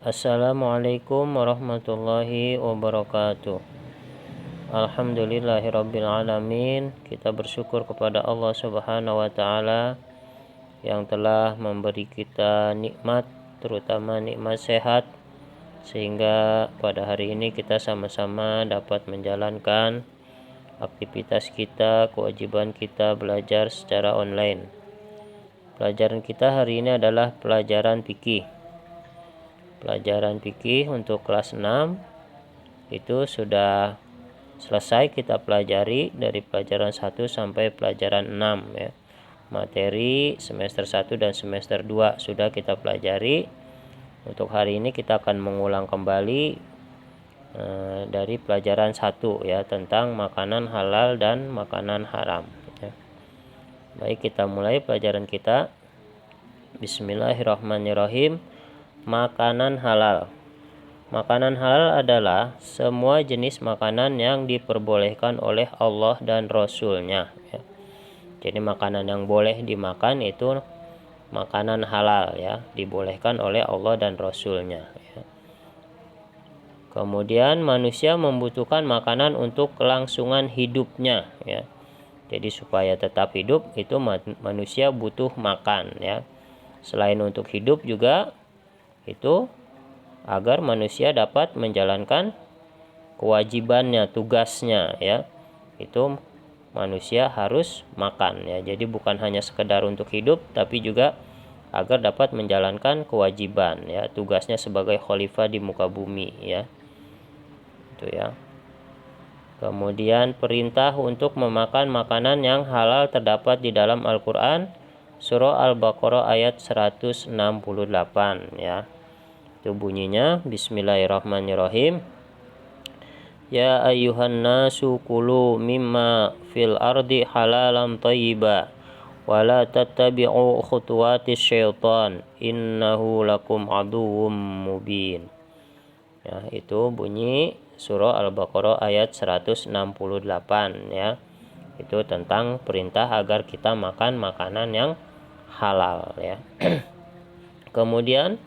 Assalamualaikum warahmatullahi wabarakatuh. Alhamdulillahirrabbilalamin. Kita bersyukur kepada Allah subhanahu wa ta'ala yang telah memberi kita nikmat, terutama nikmat sehat, sehingga pada hari ini kita sama-sama dapat menjalankan aktivitas kita, kewajiban kita belajar secara online. Pelajaran kita hari ini adalah pelajaran fikih. Pelajaran fikih untuk kelas 6 itu sudah selesai kita pelajari dari pelajaran 1 sampai pelajaran 6 ya. Materi semester 1 dan semester 2 sudah kita pelajari. Untuk hari ini kita akan mengulang kembali dari pelajaran 1 ya, tentang makanan halal dan makanan haram ya. Baik, kita mulai pelajaran kita. Bismillahirrahmanirrahim. Makanan halal. Makanan halal adalah semua jenis makanan yang diperbolehkan oleh Allah dan Rasul-Nya ya. Jadi makanan yang boleh dimakan itu makanan halal ya, dibolehkan oleh Allah dan Rasul-Nya ya. Kemudian manusia membutuhkan makanan untuk kelangsungan hidupnya ya. Jadi supaya tetap hidup itu manusia butuh makan ya. Selain untuk hidup juga itu agar manusia dapat menjalankan kewajibannya, tugasnya ya. Itu manusia harus makan ya. Jadi bukan hanya sekedar untuk hidup, tapi juga agar dapat menjalankan kewajiban ya, tugasnya sebagai khalifah di muka bumi ya. Itu ya. Kemudian perintah untuk memakan makanan yang halal terdapat di dalam Al-Qur'an surah Al-Baqarah ayat 168 ya. Itu bunyinya, bismillahirrahmanirrahim. Ya ayyuhan nasu kulu mimma fil ardi halalan thayyiba wa la tattabi'u khutuwatis syaitan innahu lakum aduwwum mubin. Ya, itu bunyi surah Al-Baqarah ayat 168 ya. Itu tentang perintah agar kita makan makanan yang halal ya. Kemudian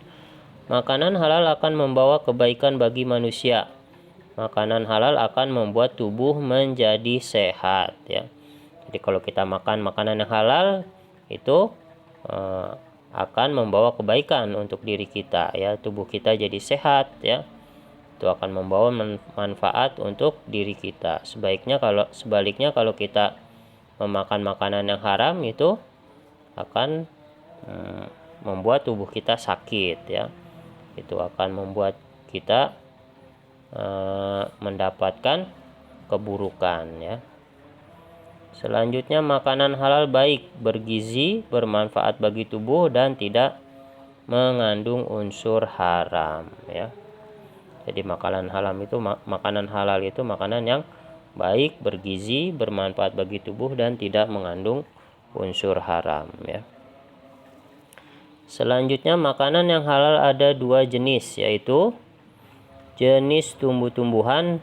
makanan halal akan membawa kebaikan bagi manusia. Makanan halal akan membuat tubuh menjadi sehat ya. Jadi kalau kita makan makanan yang halal itu akan membawa kebaikan untuk diri kita ya. Tubuh kita jadi sehat ya. Itu akan membawa manfaat untuk diri kita. Sebaliknya kalau kita memakan makanan yang haram itu akan membuat tubuh kita sakit ya. Itu akan membuat kita mendapatkan keburukan ya. Selanjutnya makanan halal baik, bergizi, bermanfaat bagi tubuh dan tidak mengandung unsur haram ya. Jadi makanan halal itu makanan yang baik, bergizi, bermanfaat bagi tubuh dan tidak mengandung unsur haram ya. Selanjutnya makanan yang halal ada 2 jenis, yaitu jenis tumbuh-tumbuhan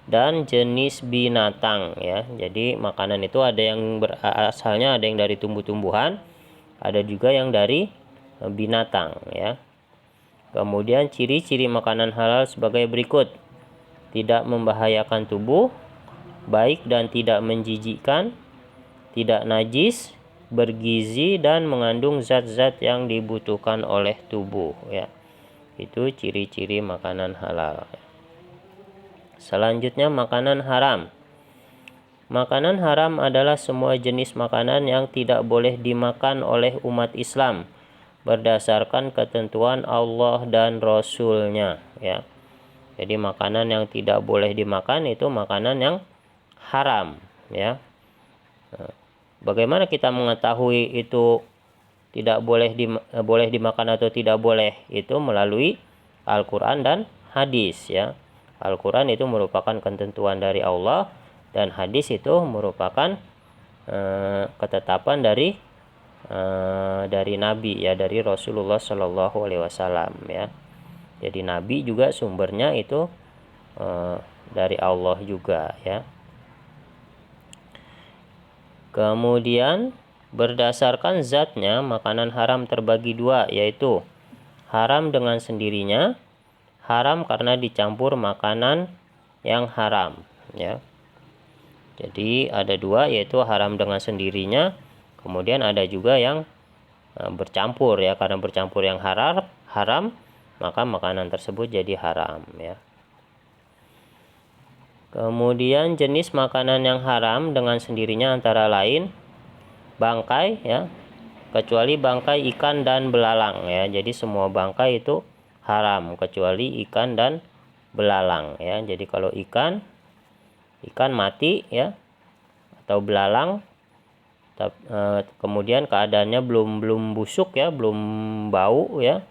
dan jenis binatang ya. Jadi makanan itu ada yang asalnya ada yang dari tumbuh-tumbuhan, ada juga yang dari binatang ya. Kemudian ciri-ciri makanan halal sebagai berikut: tidak membahayakan tubuh, baik dan tidak menjijikkan, tidak najis, bergizi dan mengandung zat-zat yang dibutuhkan oleh tubuh ya. Itu ciri-ciri makanan halal. Selanjutnya makanan haram. Makanan haram adalah semua jenis makanan yang tidak boleh dimakan oleh umat Islam berdasarkan ketentuan Allah dan Rasul-Nya ya. Jadi makanan yang tidak boleh dimakan itu makanan yang haram ya. Bagaimana kita mengetahui itu tidak boleh dimakan atau tidak boleh? Itu melalui Al-Qur'an dan hadis ya. Al-Qur'an itu merupakan ketentuan dari Allah dan hadis itu merupakan ketetapan dari Nabi ya, dari Rasulullah Shallallahu Alaihi Wasallam ya. Jadi Nabi juga sumbernya itu dari Allah juga ya. Kemudian berdasarkan zatnya makanan haram terbagi 2, yaitu haram dengan sendirinya, haram karena dicampur makanan yang haram, ya. Jadi ada dua, yaitu haram dengan sendirinya, kemudian ada juga yang bercampur, ya. Karena bercampur yang haram, maka makanan tersebut jadi haram, ya. Kemudian jenis makanan yang haram dengan sendirinya antara lain bangkai, ya, kecuali bangkai ikan dan belalang, ya. Jadi semua bangkai itu haram kecuali ikan dan belalang, ya. Jadi kalau ikan mati, ya, atau belalang kemudian keadaannya belum busuk, ya, belum bau, ya,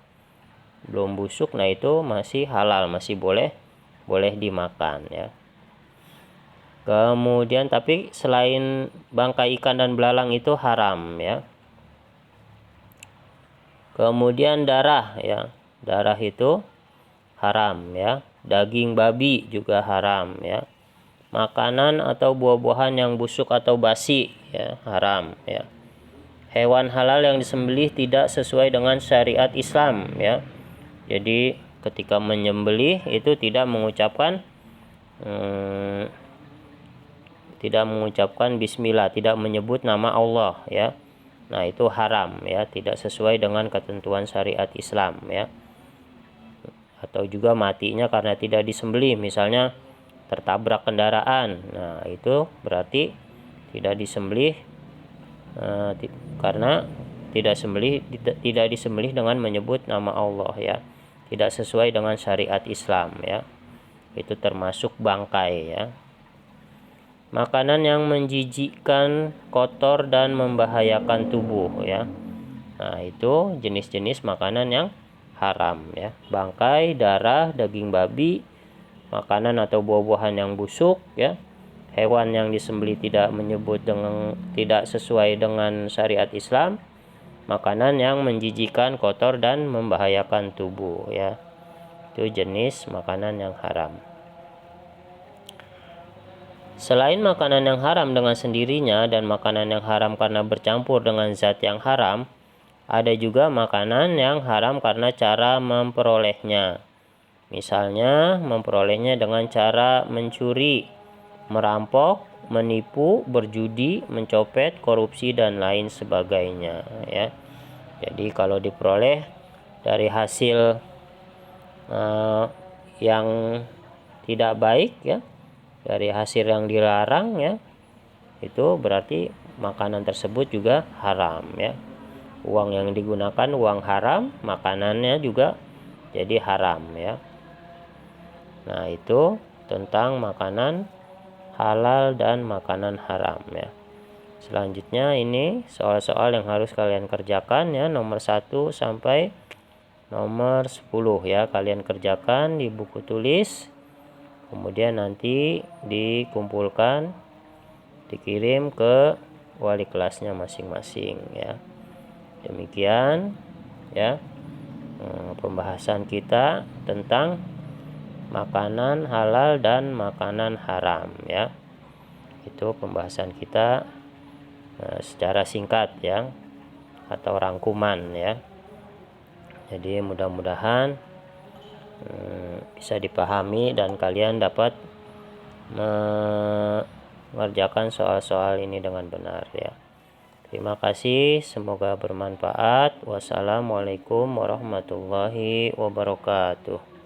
belum busuk, nah itu masih halal, masih boleh dimakan, ya. Kemudian tapi selain bangkai ikan dan belalang itu haram, ya. Kemudian darah, ya. Darah itu haram, ya. Daging babi juga haram, ya. Makanan atau buah-buahan yang busuk atau basi, ya, haram, ya. Hewan halal yang disembelih tidak sesuai dengan syariat Islam, ya. Jadi ketika menyembelih itu tidak mengucapkan bismillah, tidak menyebut nama Allah, ya. Nah, itu haram, ya, tidak sesuai dengan ketentuan syariat Islam, ya. Atau juga matinya karena tidak disembelih, misalnya tertabrak kendaraan. Nah, itu berarti tidak disembelih karena tidak disembelih dengan menyebut nama Allah, ya. Tidak sesuai dengan syariat Islam, ya. Itu termasuk bangkai, ya. Makanan yang menjijikkan, kotor dan membahayakan tubuh, ya. Nah, itu jenis-jenis makanan yang haram, ya. Bangkai, darah, daging babi, makanan atau buah-buahan yang busuk, ya. Hewan yang disembelih tidak sesuai dengan syariat Islam, makanan yang menjijikkan, kotor dan membahayakan tubuh, ya. Itu jenis makanan yang haram. Selain makanan yang haram dengan sendirinya dan makanan yang haram karena bercampur dengan zat yang haram, ada juga makanan yang haram karena cara memperolehnya. Misalnya memperolehnya dengan cara mencuri, merampok, menipu, berjudi, mencopet, korupsi dan lain sebagainya, ya. Jadi kalau diperoleh dari hasil yang tidak baik, ya, dari hasil yang dilarang, ya, itu berarti makanan tersebut juga haram, ya. Uang yang digunakan uang haram, makanannya juga jadi haram, ya. Nah, itu tentang makanan halal dan makanan haram, ya. Selanjutnya ini soal-soal yang harus kalian kerjakan, ya, nomor 1 sampai nomor 10, ya. Kalian kerjakan di buku tulis, kemudian nanti dikumpulkan, dikirim ke wali kelasnya masing-masing, ya. Demikian, ya, pembahasan kita tentang makanan halal dan makanan haram, ya. Itu pembahasan kita secara singkat, ya, atau rangkuman, ya. Jadi mudah-mudahan bisa dipahami dan kalian dapat mengerjakan soal-soal ini dengan benar, ya. Terima kasih, semoga bermanfaat. Wassalamualaikum warahmatullahi wabarakatuh.